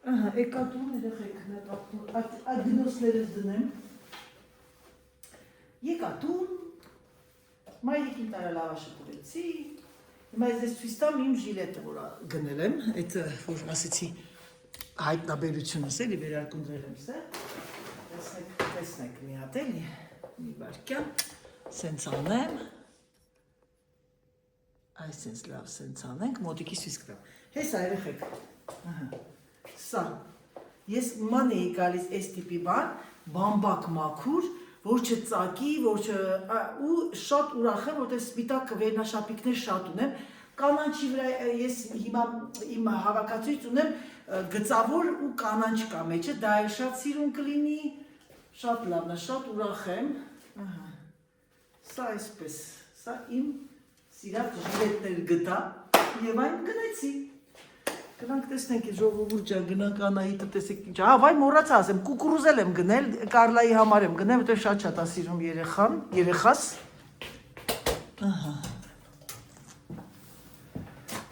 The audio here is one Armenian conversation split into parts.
Ահա, եկա տուն, երեխեք, այդ գնոսներս դնեմ։ Եկա տուն, մայրիկին տարա լավաշը տվեցի, հիմա ես ցույց տամ իմ ժիլետը, որ գնել եմ, այդ որ ասեցի հայտնաբերությունս էլի վերարկունդրել եմ սա։ Տեսնեք մի հատ էլի, մի վարկյան, սենց անեմ, այսենց լավ սենց անենք, մոտիկի սույս կտամ։ Հեսա երեխեք, սա, ես ման էի գալիս այս տիպի բան, բամբակ մաքուր, որ չծակի, ու շատ ուրախ եմ, որտեղ սպիտակ վերնաշապիկներ շատ ունեմ, կանանչի վրա ես հիմա իմ հավաքածուից ունեմ գծավոր ու կանանչ կա մեջը, դա էլ շատ սիրուն կլինի, շատ լավն է, շատ ուրախ եմ, սա այսպես, սա իմ սիրած ժիլետներ գտա և այն գնեցի, գնանք տեսնենք ժողովուրդ ջան, գնանք Անահիտը տեսեք ինչ, վայ մոռացա ասեմ, կուկուրուզել եմ գնել, Կարլայի համար եմ գնել, որտեղ շատ է սիրում երեխաս,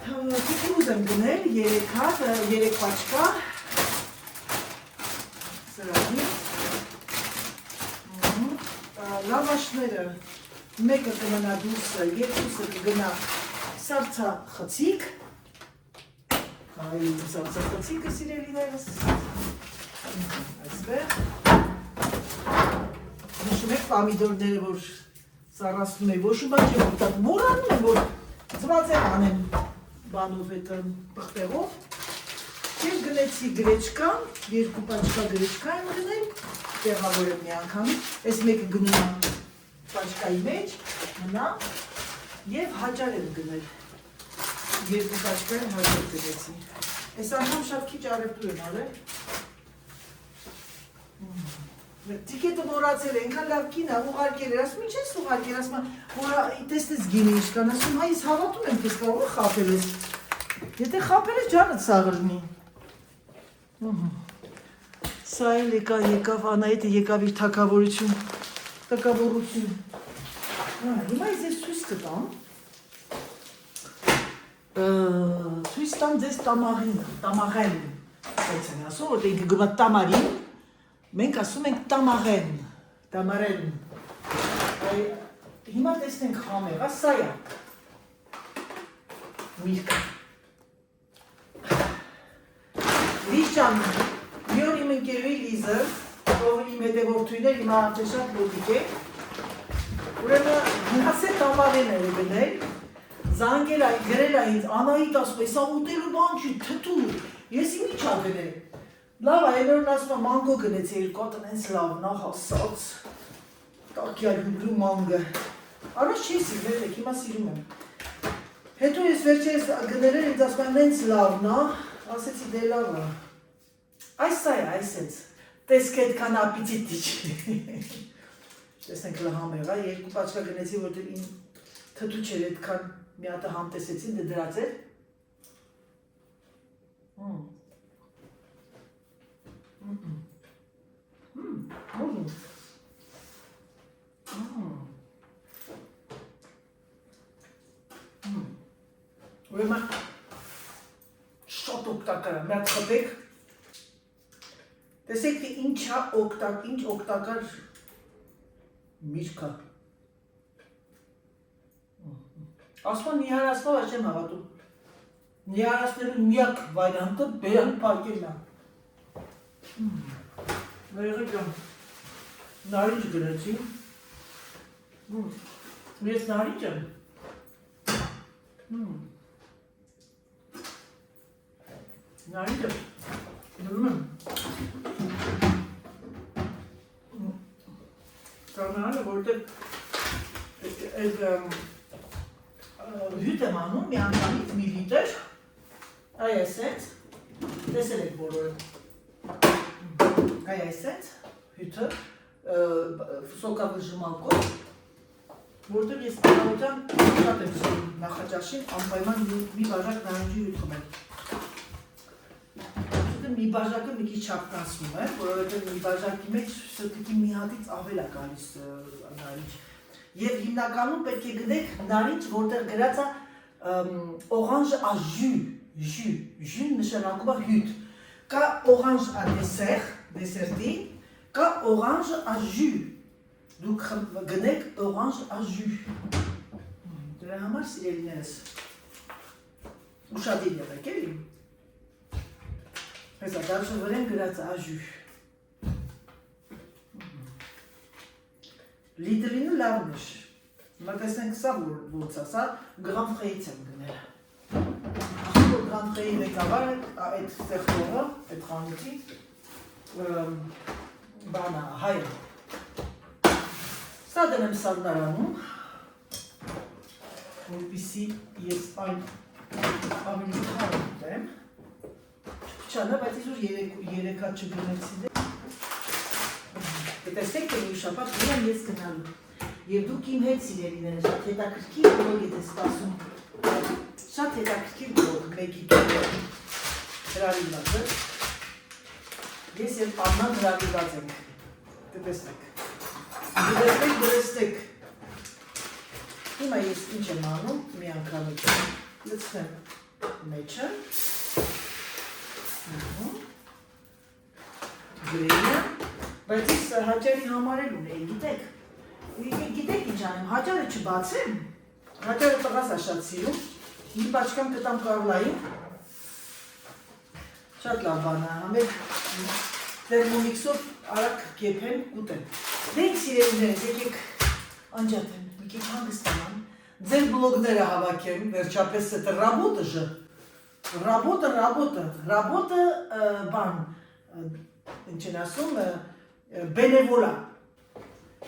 կուկուրուզ եմ գնել, 3 հատ, 3 պաչկա, սրանից, լավաշները, մեկը կմնա դուրսը, երկուսը կգնա սարցախցիկ, Այ սարցախցիկը սիրելիներս, այսպես, նշում եք պամիդորները, որ սառասնում է, ոչ ուբա չեմ որտակ, մորանում եմ, որ ձվածեղ անեմ բանով էտ պղտեղով, և գնեցի գրեչկան, 2 պաչկա գրեչկա եմ գնել, տեղավոր եմ մի անգամի, այս մեկը գնում է պաչկայի մեջ, մնա, և հաճար եմ գնել, 2 պաչկա եմ հաճար գնեցի, այս անգամ շատ քիչ արևտուր եմ արել, տիկետը մորացել է, ինքան լավ կին է, ուղարկել էր, ասում ինչ ես ուղարկել, ասում տեսնես գինի ինչ կան, ասում հայ ես հավատում եմ կես կարող է խապել ես, եթե խապել ես ջանըտ սաղր լինի, սա էլ եկավ, Անահիտը եկավ իր թակավորություն, հիմա ես ցույց կտամ, ցույց տամ ձեզ տամաղեն, այս են ասում, որտեղ ինքը գումա տամարին, մենք ասում ենք տամարեն, հիմա տեսնենք համեղա, սա է, միրկը, Լիզջան, մի օր իմ ընկերուի Լիզը, ով իմ հետևորդույն էր, հիմա շատ լոդիկ է, ուրեմն հնասե տամարեն էր գնել, զանգել այն, գրել այն, Անահիտ ասում է, սա ուտելու բան չի, թթու, ես իմ իչ ագնել, լավ այն օրն ասում է, մանգո գնեց 2 հատ, ընենց լավն ասաց, տակյալ հուբլու մանգը, առաջ չի սիրվել, հիմա սիրում եմ, հետո ես վերջերս գնել էր, ինձ ասում եմ, ընենց լավն ասեցի դե լավ է, այս սա է, այսենց, տեսք այդքան ապիցիտի չի, տեսնենք լհամեղ է, 2 պաչկա գնեցի, որտեղ իմ թթու չեր այդքան մի հատը համ տեսեցին, դե դրած էր, ուրեմն շատ օգտակար է, մի հատ խփեք, տեսեք թե ինչ օգտակար միրգ է, ասման նիհարասնով է չեմ հավատում, նիհարասներու միակ վայրանքը բերան պարկելն է, Ներեղի ջան, նարինջ գրեցի, ես նարինջ եմ, նարինջ եմ, նրում եմ, կարնարանը որտեղ հյութ եմ անում մի անգամից մի լիտր, այ այսենց, տեսել եք բոլորը, այ այսենց, հյութը, սոկավժմալկով, որտեղ ես տանավության շատ եմ սիրում նախաճաշին, անպայման մի բաժակ նարնջի հյութ խմել, մի բաժակը մի քիչ չափտացնում է, որովհետև մի բաժակի մեջ սրտիկի մի հատից ավել է գալիս նարինջ, և հիմնականում պետք է գնեք նարինջ, որտեղ գրած է orange à jus, jus նշանակում է հյութ, Կա orange à dessert, դեսերտի, կա orange à jus։ Դուք գնեք orange à jus։ Դրա համար սիրելիներս ուշադիր եղեք էլի։ Հեսա դարձը վրեն գրած à jus։ Լիտրինը լավն է։ Հիմա տեսնենք սա ոնց է, սա Grand-Frais-ից եմ գնել։ Grand-Frais-ի ղեկավարը այդ սեղտողը, այդ խանութի բանա, հայրը։ Սա դնեմ սարդարանում, որպիսի ես այն ավելի խարը ուտեմ։ Չպչանը, բայց իզուր երեքա չգնեցին է։ Տեսեք, թե մի շապատ գնամ ես գնալու։ Եվ դուք իմ հետ սիրելիները, շատ հետաքրքիր բլոգ եք սպասում։ Շատ հետաքրքիր բլոգ, մեկի հրավիրված է։ Ես և Աննան հրավիրված ենք։ Կտեսնեք։ Դրստեք։ Հիմա ես ինչ եմ անում, մի անգամից լցնեմ մեջը։ Գրեյը։ Բայց ես հաճարի համարել ունեի, գիտեք։ Գիտեք ինչ անեմ, հաճարը չբացեմ, հաճարը տղաս է շատ սիրում, մի պաչկամ կտամ կարլային, շատ լավ բան է, համեր թերմոմիքսով արագ կեպեմ, կուտեմ։ Դենք սիրելիներս, եկեք անջատեմ, եկեք հանգստանան, ձեր բլոգները հավաքեմ, վերջապես это работа же, работа, բան, ինչ են ասում, բենևոլա,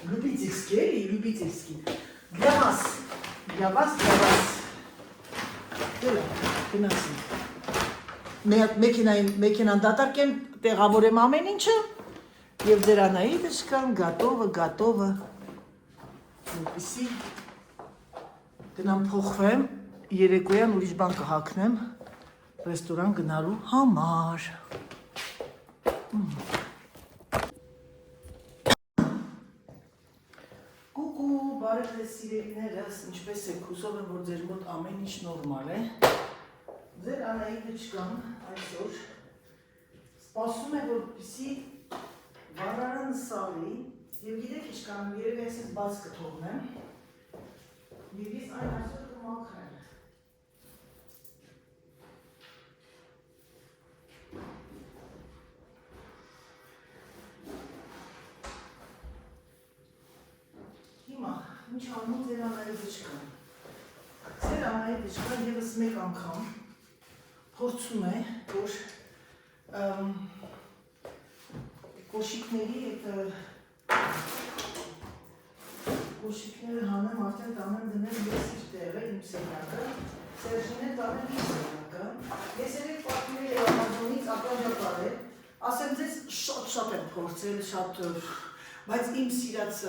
Любительский. Для вас. Դելա, գնացինք։ Մեքենան դատարկ եմ, տեղավորեմ ամեն ինչը, և դրանայի դշկան, գատովը, որպիսի գնամ փոխվեմ, երեկոյան ուրիշ բան կհակնեմ, ռեստորան գնալու համար։ Բարև ձեզ սիրելիներս, ինչպես եք, հուսով եմ, որ ձեր մոտ ամեն ինչ նորմալ է։ Ձեր Անահիտը չկան այսօր, սպասում է, որպեսզի վառարանը սարի, և գիտեք ինչ կանում, երևի ես բաց կթողնեմ, և ես այն այսօր կմաքրեմ։ Ինչ անում ձեր Անահիտը չկան։ Ձեր Անահիտը չկան ևս մեկ անգամ փորձում է, որ կոշիկների կոշիկները հանեմ, արդեն տանեմ դնել ես իր տեղը, իմ սենյակը, Սերժինը տանեմ իր սենյակը։ Ես երեք պատմել եմ Ամազոնից ակնաժապար է, ասեմ ձեզ շատ եմ փորձել, շատ բայց իմ սիրած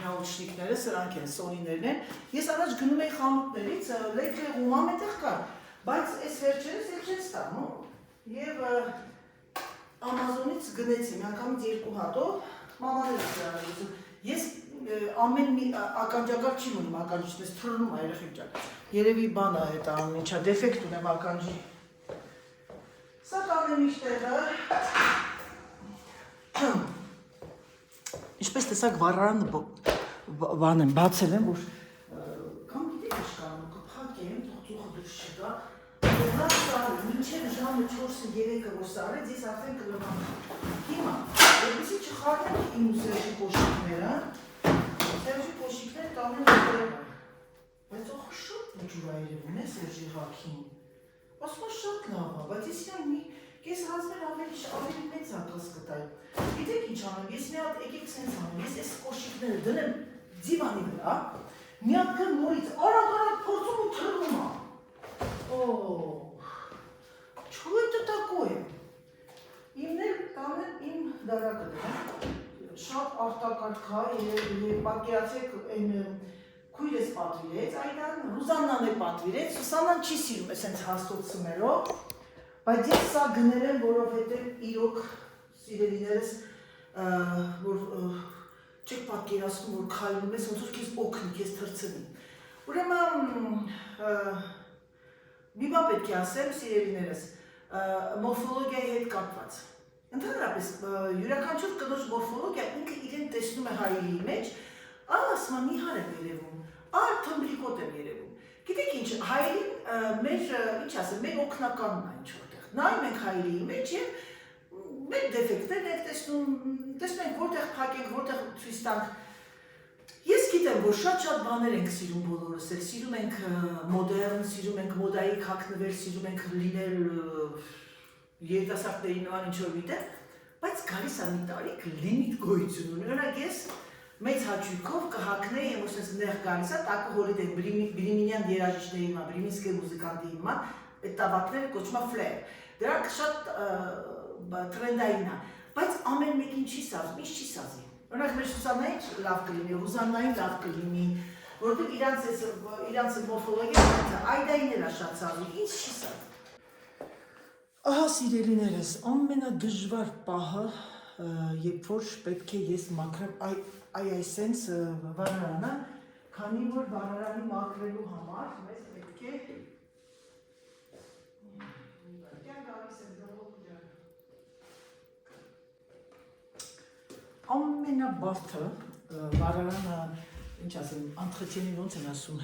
նաուչնիկները, սրանք են, Սոնիներն են, ես առաջ գնում էի խանութներից, լեքրե ումամ էտեղ կար, բայց այս վերջերս էլ չեն ստանում, և Ամազոնից գնեցի, մի անգամից 2 հատով, մամաներ սրանալիզում, ես ամեն մի ականջակար չի մնում ականջիչնես, թրնում է երեխեք ճակ, երևի բան է էտ ամեն ինչա, դեֆեկտ ունեմ ականջի, սա տանեմ իշտեղը, Ինչպես տեսակ վառարանը բան եմ, բացել եմ, որ կամ գիտեք ինչ կանում, կփակեմ, թող ծուխը դուրս չգա, նա սարը, մինչև ժամը 4-3-ը որ սարեց, ես արդեն կլնամ։ Հիմա, որպեսզի չխառնենք իմ ու Սերժի կոշիկները, Սերժի կոշիկները տանեմ ուտեղը, բայց ոխ շատ ջուր այրևում է Սերժի հագին, ասում է շատ լավ է, բայց ես իրան մի Ես հազմեր ավելի մեծ հատված կտայի։ Գիտեք ինչ անեմ, ես մի հատ եկեք սենց անեմ, ես ես կոշիկները դնեմ ձիվանի վրա, մի հատ կն նորից արագ փորձում ու թրվում է։ Չու էտը տակոյ է։ Իմներ տանեմ իմ դարակը դեմ, շատ արտակարգա և պատկերացեք քույրս պատվիրեց, այդան Ռուզաննան է պատվիրեց, Սուսաննան չի սիրում է սենց հաստոտ սմերով, Բայց ես սա գնել եմ, որովհետև իրոք սիրելիներս, որ չեք պատկերացնում, որ քայլում ես, ոնց որ քեզ օգնի, քեզ թռցնի։ Ուրեմն մի բան պետք է ասեմ, սիրելիներս, մորֆոլոգիայի հետ կապված։ Ընդհանրապես յուրաքանչյուր կնոջ մորֆոլոգիա ինքը իրեն տեսնում է հայերի մեջ, ասում է մի հար եմ երևում, թմբլիկոտ եմ երևում։ Գիտեք ինչ, հայերին մեր, ինչ ասեմ, մեր օգնականն է ինչ որտեղ։ Նայում ենք հայերի մեջ եւ մեր դեֆեկտներն ենք տեսնում ենք որտեղ փակենք, որտեղ ցույց տանք։ Ես գիտեմ, որ շատ բաներ ենք սիրում բոլորս, սիրում ենք մոդեռն, սիրում ենք մոդայիկ հագնվել, սիրում ենք լինել երիտասարդների նման ինչ-որ միտեղ, բայց գալիս է մի տարիք լիմիտ գոյություն ունի։ Օրինակ ես մեծ հաճույքով կհագնեի, եմ որ sense նեղ գալիս է, տակը հոլիդեյ բրիմինյան երաժիշտների հիմա, բրիմինսկի մուզիկանտի հիմա, այդ տաբակները կոչվում է ֆլեր։ Դրանք շատ տրենդային է, բայց ամեն մեկին չի սազում, ինչ չի սազի։ Օրինակ մեր Սուսաննային լավ կլինի, Ռուզաննային լավ կլինի, որովհետև իրանց մորֆոլոգիան Այդային էլ է շատ սազում, ինչ չի սազում։ Ահա սիրելիներս, ամենադժվար պահը, երբ որ պետք է ես մաքրեմ այսենց վարարանը, քանի որ վարարանի մաքրելու համար մեզ պետք է ամենաբարդը վարարանը, ինչ ասեմ, անթխեցյենի ոնց են ասում,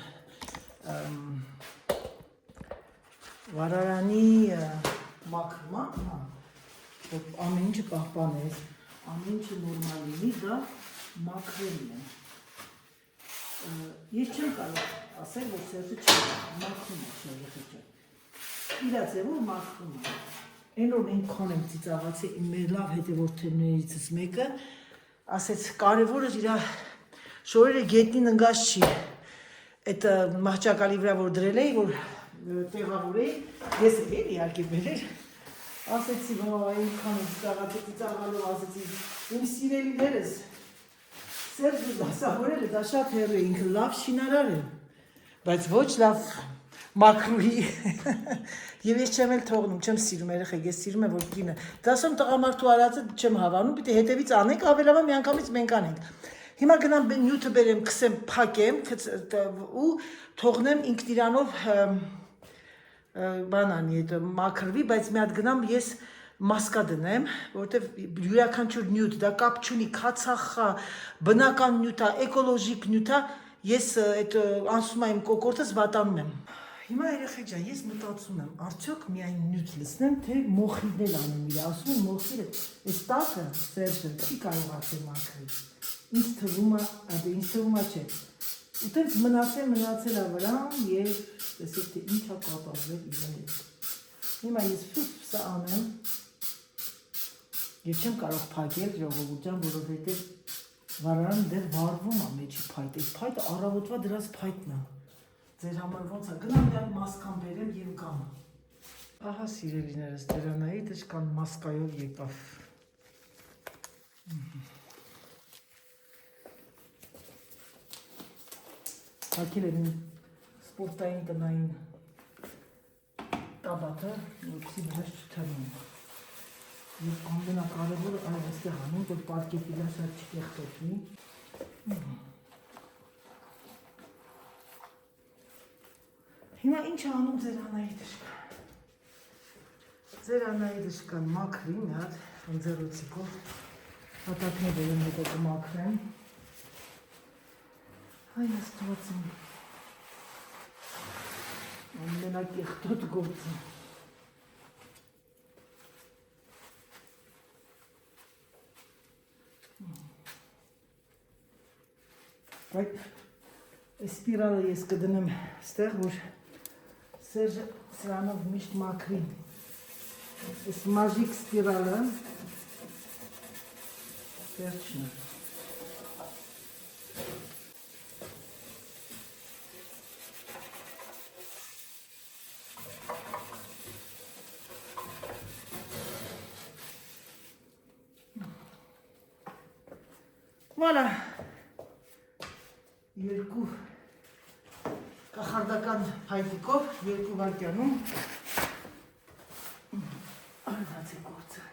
վարարանի մաքրման, որ ամեն ինչը պահպաներ, ամեն ինչը նորմալ լինի, դա մաքրելն է։ Ես չեմ կարող ասել, որ Սերժը մաքրում է երեխեքը։ Իրա ձևով մաքրում է։ Այն որ ինքան եմ ծիծաղացի մեր լավ հետևորդներիցս մեկը, ասեց կարևորը իր շորերը գետնին ընկած չի։ Այդ մահճակալի վրա որ դրել էի, որ տեղավորեի, ես էլ իհարկե բերել, ասեցի, այնքան ծիծաղալով ասեցի, իմ սիրելիներս, Սերժը դասավորել է, դա շատ հեռու է, ինքը լավ շինարար է, բայց ոչ լավ մաքրուհի, և ես չեմ էլ թողնում, չեմ սիրում երեխեք, ես սիրում եմ, որ կինը, դասում տղամարդու արածը չեմ հավանում, պիտի հետևից անենք, ավելավա մի անգամից մենք անենք։ Հիմա գնամ նյութը բերեմ, քսեմ, փակեմ ու թողնեմ ինքն իրանով բանանի հետ մաքրվի, բայց մի հատ գնամ ես մասկա դնեմ, որովհետև յուրաքանչյուր նյութ, դա կապ չունի, քացախա, բնական նյութ է, էկոլոժիկ նյութ է, ես այդ անսումա իմ կոկորդս վատանում եմ։ Հիմա երեխեք ջան, ես մտածում եմ, արդյոք միայն նյութ լցնեմ, թե մոխիրն էլ անեմ իր, ասում եմ մոխիրը, այս տակը Սերժը չի կարող ասել մաքրել, ինձ թվում է չէ, ու տենց մնացել է վրան և տեսեք թե ինչ է կատարվել իրեն հետ։ Հիմա ես սա անեմ և չեմ կարող փակել ժողովուրդ ջան, որովհետև վարարանը դեռ վառվում է մեջի փայտը, այս փայտը առավոտվա դրած փայտն է, ձեր համար ոնց է, գնամ դեռ մասկան բերեմ և գամ։ Ահա սիրելիներս, դրանայի դժկան մասկայով եկավ։ Հակել եմ սպորտային տնային տաբատը, որպեսզի վրաց չթռնում։ Եվ ամենակարևորը այստեղ անում, որ պարկետիլա շատ չկեղտոտվի։ Հիմա ինչ է անում ձեր անայի դժկան։ Ձեր անայի դժկան մաքրի մի հատ ընձեռոցիկով, հատակները եմ հետո կմաքրեմ։ Այ աստված իմ ամենակեղտոտ գործը։ Այդ սպիրալը ես կդնեմ ստեղ, որ Սերժը սրանով միշտ մաքրի։ Այս մաժիկ սպիրալը վերջն է։ Voilà, երկու կախարդական փայտիկով, երկու վայրկյանում արված է գործը։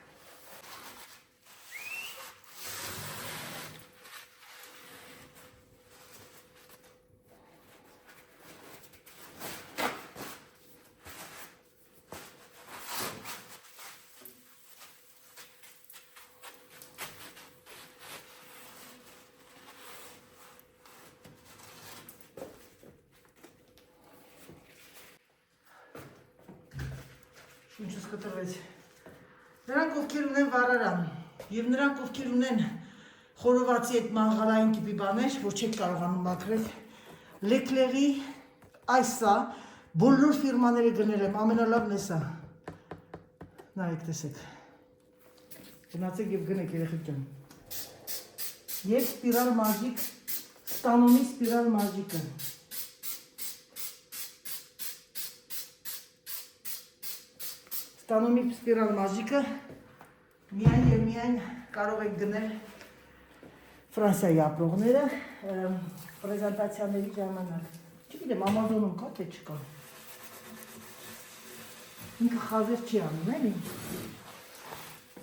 Ինչպես կտրվեց։ Նրանք ովքեր ունեն վառարան եւ նրանք ովքեր ունեն խորովածի այդ մաղարային տիպի բաներ, որ չեք կարողանում մաքրել, Leclerc-ի այսա բոլոր ֆիրմաները գնել եմ, ամենալավն է սա։ Նայեք, տեսեք։ Գնացեք եւ գնեք երեխեք ջան։ Եվ սպիրալ մաժիկ, ստանումի սպիրալ մաժիկը։ Ստանումի սպիրալ մաժիկը միայն եւ միայն կարող եք գնել Ֆրանսիայի ապրողները պրեզենտացիաների ժամանակ։ Չգիտեմ, Amazon-ում կա թե չկա։ Ինքը խազեր չի անում, էլի։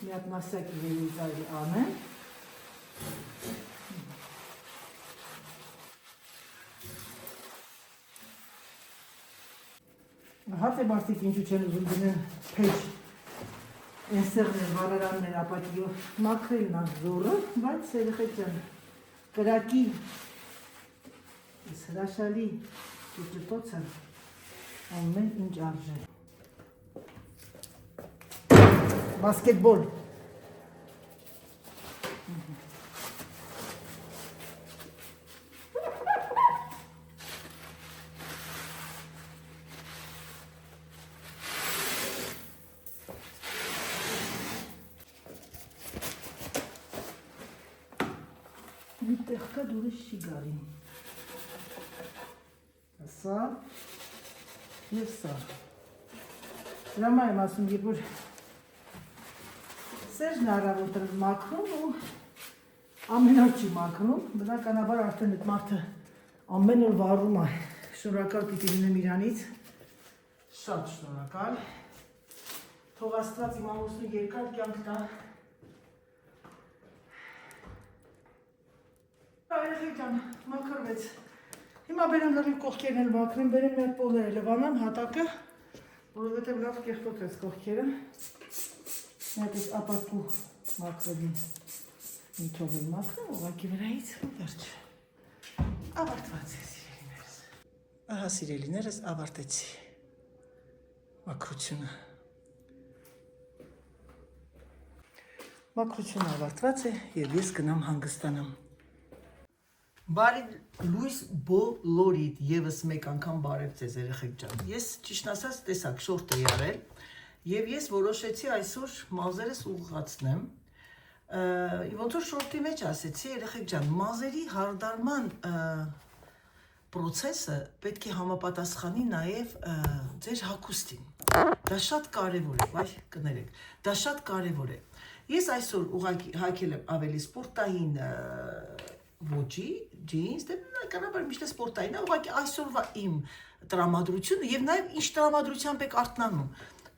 Մի հատ մասակ երիզարի անեմ։ Հատ է մարդիկ ինչու չեն ուզում գնեն փեջ Էնսերներ, վարարաններ, ապատիով մաքրելն ա զորը, բայց երեխեք ջան, կրակի այս հրաշալի ճուճտոցը ամեն ինչ արժե։ Բասկետբոլ։ Այդտեղ կա դուրս չի գարին։ Սա և սա։ Դրամա եմ ասում, երբ որ Սերժն առավոտը մաքրում ու ամեն օր չի մաքրում, բնականաբար արդեն այդ մարդը ամեն օր վառում է։ Շնորհակալ պիտի լինեմ իրանից, շատ շնորհակալ։ Թող Աստված իմ ամուսնու երկար կյանք տա։ Երեխեք ջան, մաքրվեց։ Հիմա բերեմ լրիվ կողքերն էլ մաքրեմ, բերեմ մի հատ պոլերը լվանամ, հատակը, որովհետև լավ կեղտոտ ես կողքերը։ Մի հատ այս ապակու մաքրելի միջով էլ մաքրեմ, ուղղակի վրայից ու վերջ։ Ավարտված է, սիրելիներս։ Ահա, սիրելիներս, ավարտեցի մաքրությունը։ Մաքրությունը ավարտված է և ես գնամ հանգստանամ։ Բարի լույս բոլորիդ եւս մեկ անգամ բարև ձեզ երեխեք ջան։ Ես ճիշտ ասած տեսակ շորտ էի արել եւ ես որոշեցի այսօր մազերս ուղղացնեմ։ Ոնց որ շորտի մեջ ասեցի երեխեք ջան, մազերի հարդարման process-ը պետք է համապատասխանի նաեւ ձեր հագուստին։ Դա շատ կարեւոր է, վայ, կներեք։ Դա շատ կարեւոր է։ Ես այսօր ուղղակի հագել եմ ավելի սպորտային ոճի, ջինս, դե բնականաբար միշտ սպորտային է, ուղղակի այսօրվա իմ տրամադրությունը եւ նաեւ ինչ տրամադրությամբ եք արթնանում։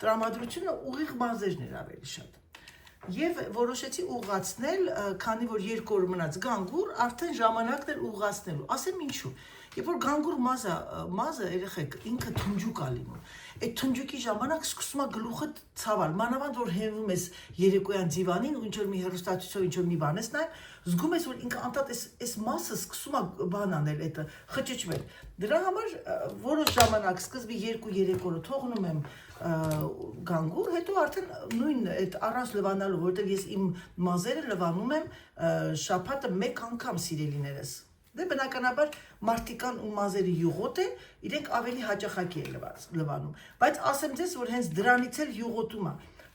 Տրամադրությունը ուղիղ մազերն էր ավելի շատ։ Եվ որոշեցի ուղղացնել, քանի որ 2 օր մնաց գանգուր, արդեն ժամանակն էր ուղղացնելու։ Ասեմ ինչու։ Երբ որ գանգուր մազը երեխեք ինքը թունջուկ ա լինում։ Այդ թունջուկի ժամանակ սկսում է գլուխը ցավալ, մանավանդ որ հենվում ես երեկոյան դիվանին ու ինչ որ մի հեռուստացույցով ինչ որ մի բան ես նայում, զգում ես որ ինքը անդադ այս մասը սկսում է բան անել, այդ խճճվել։ Դրա համար որոշ ժամանակ սկզբի 2-3 օրը թողնում եմ գանգուր, հետո արդեն նույն այդ առանց լվանալու, որովհետև ես իմ մազերը լվանում եմ շաբաթը 1 անգամ սիրելիներս։ Դե բնականաբար մարդիկան ու մազերի յուղոտ է, իրենք ավելի հաճախակի են լվանում, բայց ասեմ ձեզ, որ հենց դրանից էլ յուղոտում է։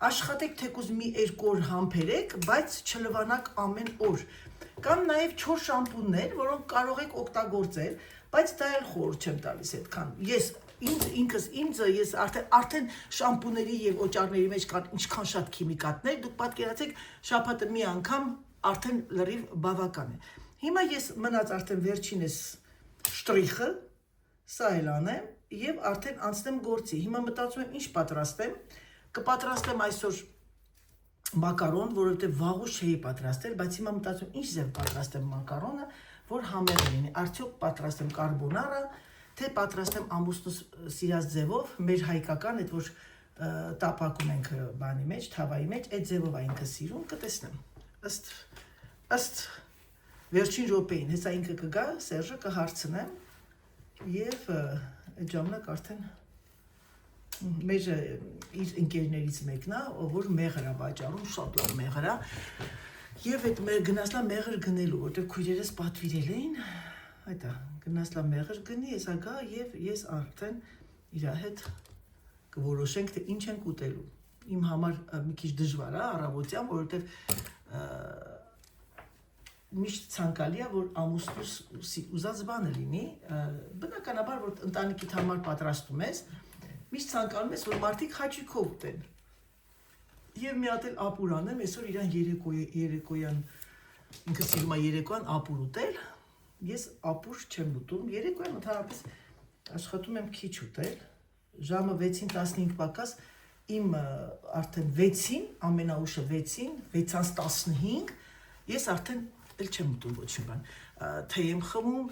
Աշխատեք թեկուզ մի 2 օր համբերեք, բայց չլվանաք ամեն օր։ Կան նաև 4 շամպուններ, որոնք կարող եք օգտագործել, բայց դա էլ խորհուրդ չեմ տալիս այդքան։ Ես արդեն շամպուների եւ օճառների մեջ կան ինչքան շատ քիմիկատներ, դուք պատկերացեք շաբաթը մի անգամ արդեն լրիվ բավական է։ Հիմա ես մնաց արդեն վերջինս շտրիխը, սա էլ անեմ եւ արդեն անցնեմ գործի։ Հիմա մտածում եմ ինչ պատրաստեմ։ Կպատրաստեմ այսօր մակարոն, որովհետեւ վաղուց չէի պատրաստել, բայց հիմա մտածում ինչ ձև պատրաստեմ մակարոնը, որ համեղ լինի։ Արդյոք պատրաստեմ կարբոնարա, թե պատրաստեմ ամուսնուս սիրած ձևով, մեր հայկական, այդ որ տապակում ենք բանի մեջ, թավայի մեջ, այդ ձևով է ինքը սիրում, կտեսնեմ։ Ըստ վերջին րոպեին, հեսա ինքը կգա, Սերժը կհարցնեմ եւ այդ ժամանակ արդեն մեր իր ընկերներից մեկն է, որ մեղր է վաճառում, շատ լավ մեղր է։ Եվ այդ գնացլա մեղր գնելու, որտեղ քույրերս պատվիրել էին, այդա գնացլա մեղր գնի, ես ագա եւ ես արդեն իր հետ կորոշենք թե ինչ ենք ուտելու։ Իմ համար մի քիչ դժվար է առավոտյան, որովհետեւ միշտ ցանկալի է որ ամուսնուս ուզած բանը լինի, բնականաբար որ ընտանիքիդ համար պատրաստում ես, միշտ ցանկանում ես որ մարդիկ խաչիկով ուտեն։ Եվ մի հատ էլ ապուր անեմ, այսօր իրան երեկոյան ինքը սիրում է երեկոյան ապուր ուտել, ես ապուր չեմ ուտում, երեկոյան ընդհանրապես աշխատում եմ քիչ ուտել, ժամը 6-ին 15 պակաս, իմ արդեն 6-ին, ամենաուշը 6-ին, 6:15, ես արդեն էլ չեմ ուտում ոչ մի բան, թեյ եմ խմում,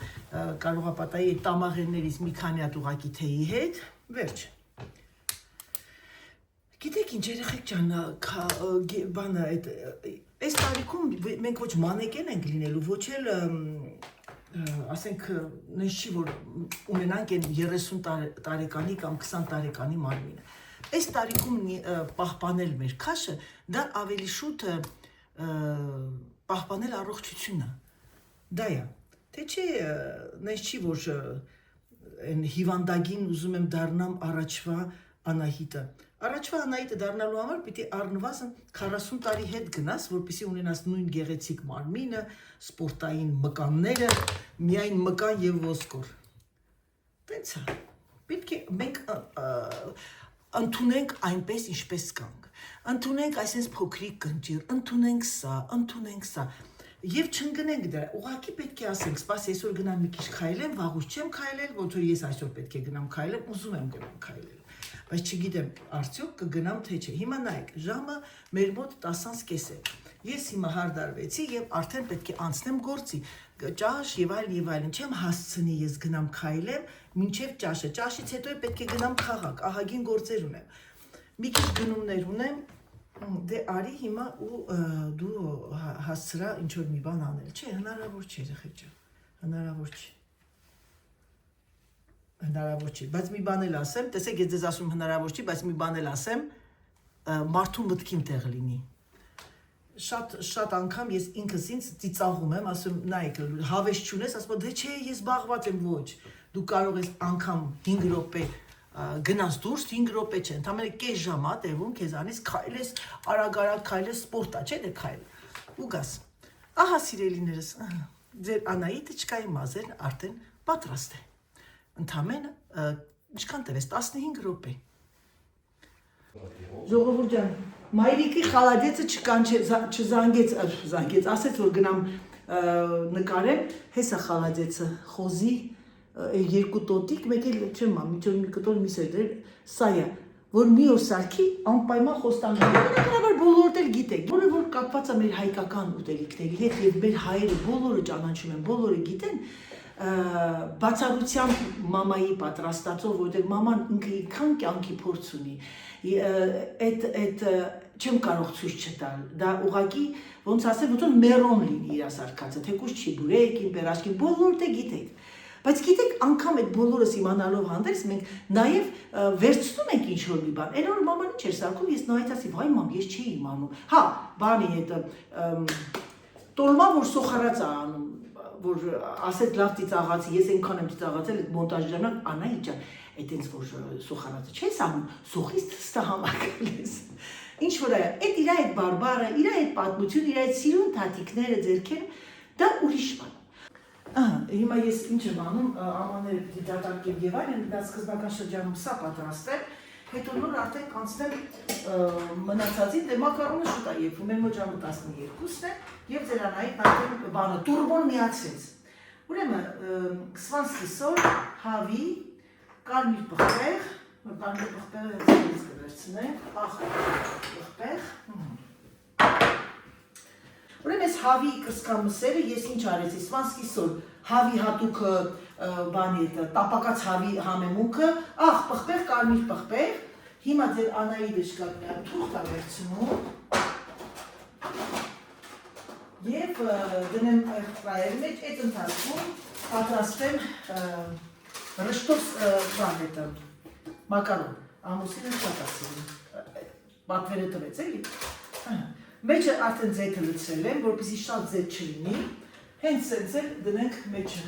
կարող է պատահի այդ տամաղերներից մի քանի հատ ուղակի թեյի հետ, վերջ։ Գիտեք ինչ երեխեք ջան, բանը այս տարիքում մենք ոչ մանեկեն ենք լինելու, ոչ էլ ասենք նենց չի որ ունենանք այն 30 տարեկանի կամ 20 տարեկանի մարմինը։ Այս տարիքում պահպանել մեր քաշը, դա ավելի շուտ պահպանել առողջությունը։ Դա է։ Թե չէ նենց չի որ այն հիվանդագին ուզում եմ դառնամ առաջվա Անահիտը։ Առաջվա Անահիտը դառնալու համար պիտի առնվազն 40 տարի հետ գնաս, որպեսզի ունենաս նույն գեղեցիկ մարմինը, սպորտային մկանները, միայն մկան եւ ոսկոր։ Տենց է։ Պետք է մենք ընդունենք այնպես ինչպես կանք։ Ընդունենք այսպես փոքրիկ կնճիր, ընդունենք սա։ Եվ չընկնենք դրա, ուղղակի պետք է ասենք, սպասի այսօր գնամ մի քիչ քայլեմ, վաղուց չեմ քայլել, ոնց որ ես այսօր պետք է գնամ քայլեմ, ուզում եմ գնամ քայլել։ Բայց չգիտեմ, արդյոք կգնամ թե չէ։ Հիմա նայեք, ժամը մեր մոտ 10:30 է։ Ես հիմա հարդարվեցի եւ արդեն պետք է անցնեմ գործի։ Ճաշ եւ այլն, չեմ հասցնի ես գնամ քայլեմ, մինչեւ ճաշը։ Ճաշից հետո պետք է գնամ խաղակ, ահագին գործեր ունեմ։ Մի քիչ գնումներ ունեմ, դե արի հիմա ու դու հասցրա ինչ որ մի բան անել, չէ, հնարավոր չի երեխեք ջան, հնարավոր չի։ Հնարավոր չի, բայց մի բան էլ ասեմ, տեսեք ես ձեզ ասում հնարավոր չի, բայց մի բան էլ ասեմ, մարդու մտքին տեղ լինի։ Շատ անգամ ես ինքս ինձ ծիծաղում եմ, ասում նայեք, հավես չունես, ասում դե չէ, ես զբաղված եմ, ոչ։ Դու կարող ես անգամ 5 րոպե գնաս դուրս 5 րոպե չէ, ընդամենը կես ժամ է տևում քեզանից քայլես, արագ քայլես, սպորտ է, չէ՞ դե քայլ։ Ու գաս։ Ահա սիրելիներս, ձեր Անահիտը չկայի մազերն արդեն պատրաստ է։ Ընդամենը ինչքան տևես 15 րոպե։ Ժողովուրդ ջան, մայրիկի խալադեցը չզանգեց, ասեց որ գնամ նկարեմ, հեսա խալադեցը խոզի երկու տոտիկ, մեկ էլ չեմ մի կտոր միս էր դրել, սա է, որ մի օր սարքի անպայման խոստանում է։ Բնականաբար բոլորդ էլ գիտեք, որը որ կապված է մեր հայկական ուտելիքների հետ եւ մեր հայերը բոլորը ճանաչում են, բոլորը գիտեն, բացառությամբ մամայի պատրաստածով, որտեղ մաման ինքը ինքան կյանքի փորձ ունի, այդ չեմ կարող ցույց չտալ, դա ուղղակի ոնց ասեմ, ոնց որ մերոն լինի իր սարքածը, թեկուզ չի բուրեկին, պերաշկին, բոլորդ է գիտեք, բայց գիտեք անգամ այդ բոլորս իմանալով հանդերձ մենք նաև վերցնում ենք ինչ որ մի բան, այն որ մաման ինչ էր սարքում, ես նայեց ասի, վայ մամ, ես չէի իմանում, հա, բանի այդ տոլմա որ սոխարած է անում, որ ասեց լավ ծիծաղացի, ես այնքան եմ ծիծաղացել այդ մոնտաժի ժամանակ, Անահիտ ջան, այդ ինձ որ սոխարածը չես անում, սոխից թստա համակալ ես։ Ինչ որ է, այդ իր այդ բարբարը, իր այդ պատմությունը, իր այդ սիրուն թաթիկները, ձեռքերը, դա ուրիշ բան։ Հիմա ես ինչ եմ անում, ամաները դիտատարկեմ եւ այլն, դա սկզբնական շրջանում սա պատրաստել, հետո նոր արդեն կանցնեմ մնացածին, դե մակարոնը շուտ է երբում, մեր մոտ ժամը 12-ն է եւ ձեր Անահիտն արդեն բանը տուրբոն միացրեց։ Ուրեմն սվանսկի սոր, հավի, կարմիր պղպեղ, կարմիր պղպեղը ձեզ կվերցնենք, ախ պղպեղ։ Ուրեմն այս հավի կսկամսերը ես ինչ արեցի, սվանսկի սոր, հավի հատուկը բանի տապակած հավի համեմունքը, ախ պղպեղ, կարմիր պղպեղ, հիմա ձեր Անահիտը շկատ մի հատ թուղթ է վերցնում եւ դնեմ ֆրայերի մեջ, այդ ընթացքում պատրաստեմ ռշտով բան մակարոն, ամուսինը շատ է սիրում։ Պատվերը տվեց էլի։ Մեջը արդեն ձեթը լցրել եմ, որպեսզի շատ ձեթ չլինի, հենց սենց էլ դնենք մեջը։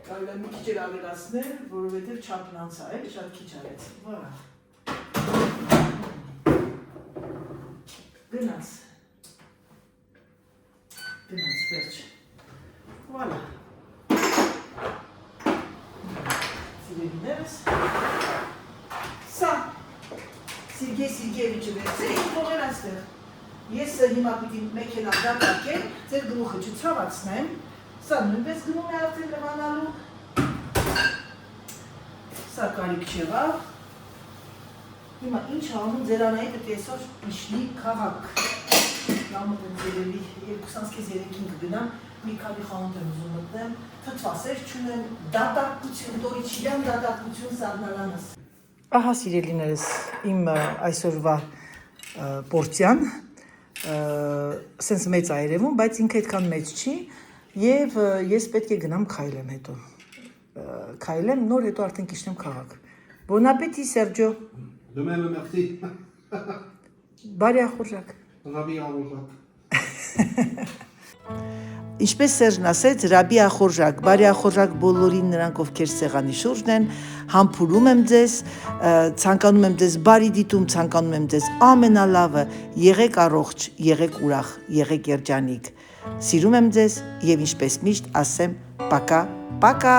Կարելի է մի քիչ էլ ավելացնել, որովհետև չափն անցա, էլի շատ քիչ արեցի։ Վարա։ Գնաց, վերջ, վալա, սիրելիներս, սա, Սիրգեյ-Սիրգեյևիչը վերցեր, ինք թողեր այստեղ, ես հիմա պիտի մեքենա դատակեմ, ձեր գլուխը չցավացնեմ, սա նույնպես գնում է արդեն լվանալու, սա կարիք չեղավ, հիմա ինչ անում ձերանայի պետք է այսօր իշնի քաղաք։ Նամուտ եմ ձերելի 2-3-ին կգնամ, մի քանի խանութ եմ ուզում մտնեմ, թթվասեր չունեմ, դատարկություն, տորիչիլյան դատարկություն սառնալանս։ Ահա սիրելիներս իմ այսօրվա պորցիան, սենց մեծ է երևում, բայց ինքը այդքան մեծ չի և ես պետք է գնամ քայլեմ հետո։ Քայլեմ, նոր հետո արդեն կիշնեմ քաղաք։ Bon appétit, Sergio։ De même, merci. Բարի ախորժակ։ Ռաբի ախորժակ։ Ինչպես Սերժն ասեց, ռաբի ախորժակ, բարի ախորժակ բոլորին նրանք, ովքեր սեղանի շուրջն են, համբուրում եմ ձեզ, ցանկանում եմ ձեզ բարի դիտում, ցանկանում եմ ձեզ ամենալավը, եղեք առողջ, եղեք ուրախ, եղեք երջանիկ։ Սիրում եմ ձեզ եւ ինչպես միշտ ասեմ, պակա, պակա։